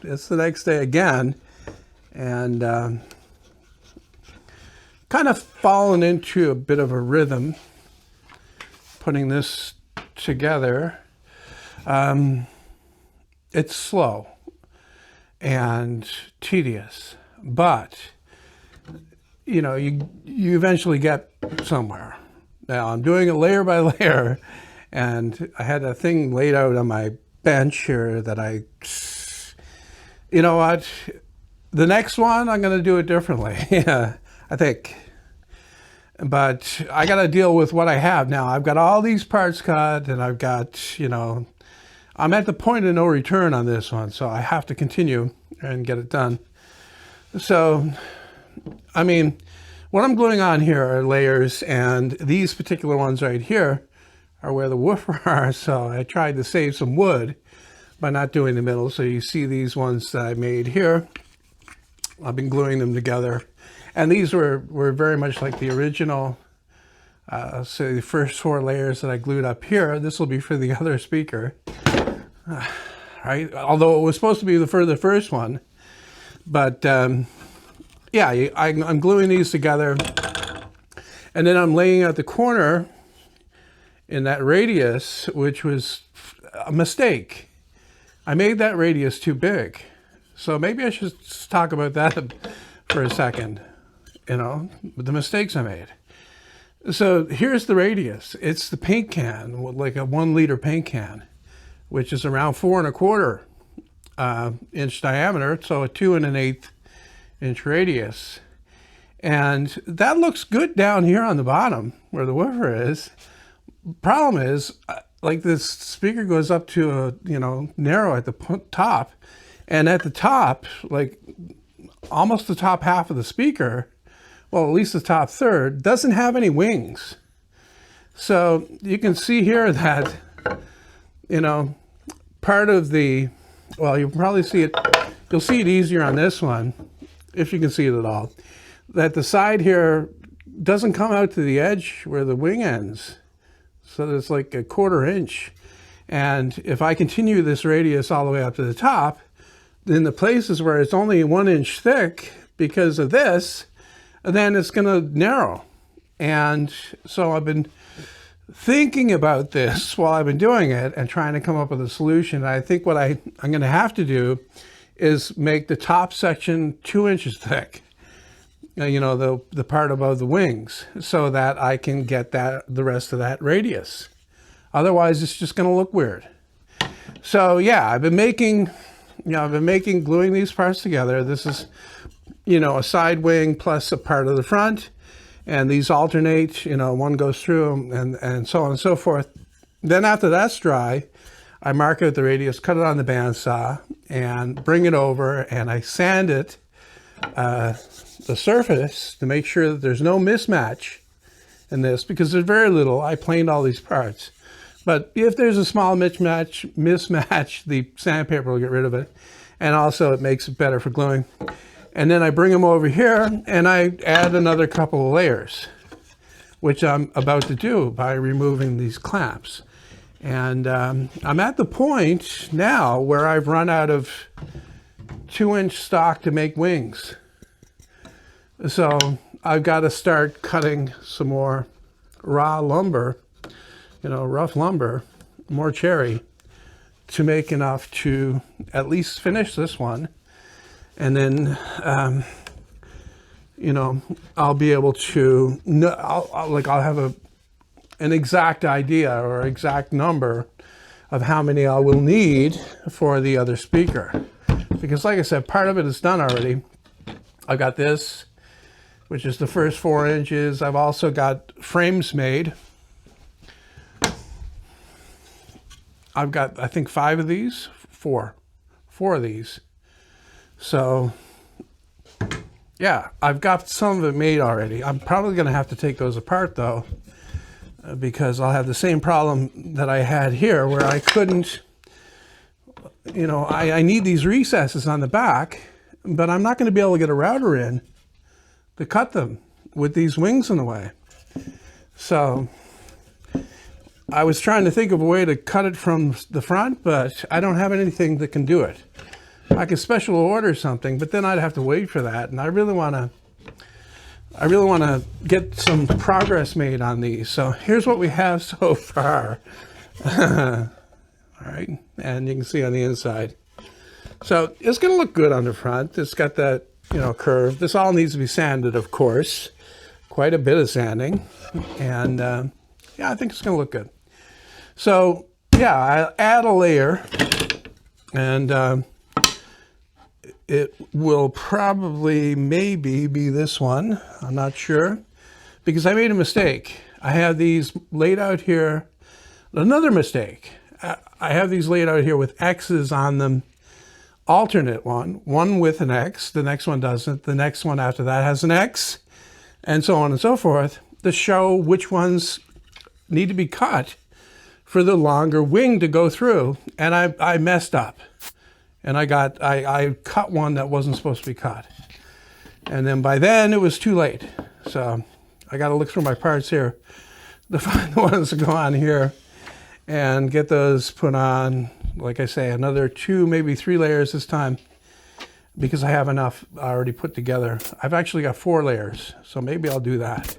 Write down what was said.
it's the next day again, and kind of fallen into a bit of a rhythm putting this together. It's slow and tedious, but you know, you eventually get somewhere. Now I'm doing it layer by layer, and I had a thing laid out on my bench here that you know what, the next one I'm going to do it differently. Yeah, I think. But I got to deal with what I have now. I've got all these parts cut, and I've got, you know, I'm at the point of no return on this one, so I have to continue and get it done. So, I mean, what I'm gluing on here are layers, and these particular ones right here are where the woofer are, so I tried to save some wood by not doing the middle. So you see these ones that I made here. I've been gluing them together, and these were very much like the original. So the first 4 layers that I glued up here, this will be for the other speaker, right? Although it was supposed to be for the first one, but yeah, I'm gluing these together, and then I'm laying out the corner in that radius, which was a mistake. I made that radius too big. So maybe I should talk about that for a second, you know, the mistakes I made. So here's the radius. It's the paint can, like a 1 liter paint can, which is around 4 1/4 inch diameter. So a 2 1/8 inch radius. And that looks good down here on the bottom where the woofer is. Problem is, like, this speaker goes up to a, you know, narrow at the top, and at the top, like almost the top half of the speaker, well, at least the top third, doesn't have any wings. So you can see here that, you know, part of the, well, you'll probably see it, you'll see it easier on this one, if you can see it at all, that the side here doesn't come out to the edge where the wing ends. So it's like a 1/4 inch. And if I continue this radius all the way up to the top, then the places where it's only 1 inch thick because of this, then it's going to narrow. And so I've been thinking about this while I've been doing it and trying to come up with a solution. I think what I'm going to have to do is make the top section 2 inches thick, you know, the part above the wings, so that I can get the rest of that radius. Otherwise, it's just going to look weird. So yeah, I've been gluing these parts together. This is, you know, a side wing plus a part of the front, and these alternate, you know, one goes through and so on and so forth. Then after that's dry, I mark out the radius, cut it on the bandsaw, and bring it over, and I sand it, the surface, to make sure that there's no mismatch in this, because there's very little. I planed all these parts. But if there's a small mismatch, the sandpaper will get rid of it. And also it makes it better for gluing. And then I bring them over here and I add another couple of layers, which I'm about to do by removing these clamps. And I'm at the point now where I've run out of 2-inch stock to make wings. So I've got to start cutting some more raw lumber, you know, rough lumber, more cherry, to make enough to at least finish this one. And then, you know, I'll be able to, I'll have an exact idea or exact number of how many I will need for the other speaker. Because like I said, part of it is done already. I've got this, which is the first 4 inches. I've also got frames made. I've got, I think, 5 of these, 4 of these. So yeah, I've got some of it made already. I'm probably going to have to take those apart though, because I'll have the same problem that I had here, where I couldn't, you know, I need these recesses on the back, but I'm not going to be able to get a router in to cut them with these wings in the way. So I was trying to think of a way to cut it from the front, but I don't have anything that can do it. I could special order something, but then I'd have to wait for that. And I really want to get some progress made on these. So here's what we have so far. All right, and you can see on the inside. So it's going to look good on the front. It's got that, you know, curve. This all needs to be sanded, of course. Quite a bit of sanding. And yeah, I think it's going to look good. So yeah, I'll add a layer, and it will probably maybe be this one. I'm not sure, because I made a mistake. I have these laid out here. Another mistake. I have these laid out here with X's on them. Alternate one with an X, the next one doesn't, the next one after that has an X, and so on and so forth, to show which ones need to be cut for the longer wing to go through. And I messed up, and I cut one that wasn't supposed to be cut, and then by then it was too late. So I got to look through my parts here to find the ones that go on here and get those put on. Like I say, another 2, maybe 3 layers this time, because I have enough already put together. I've actually got 4 layers, so maybe I'll do that.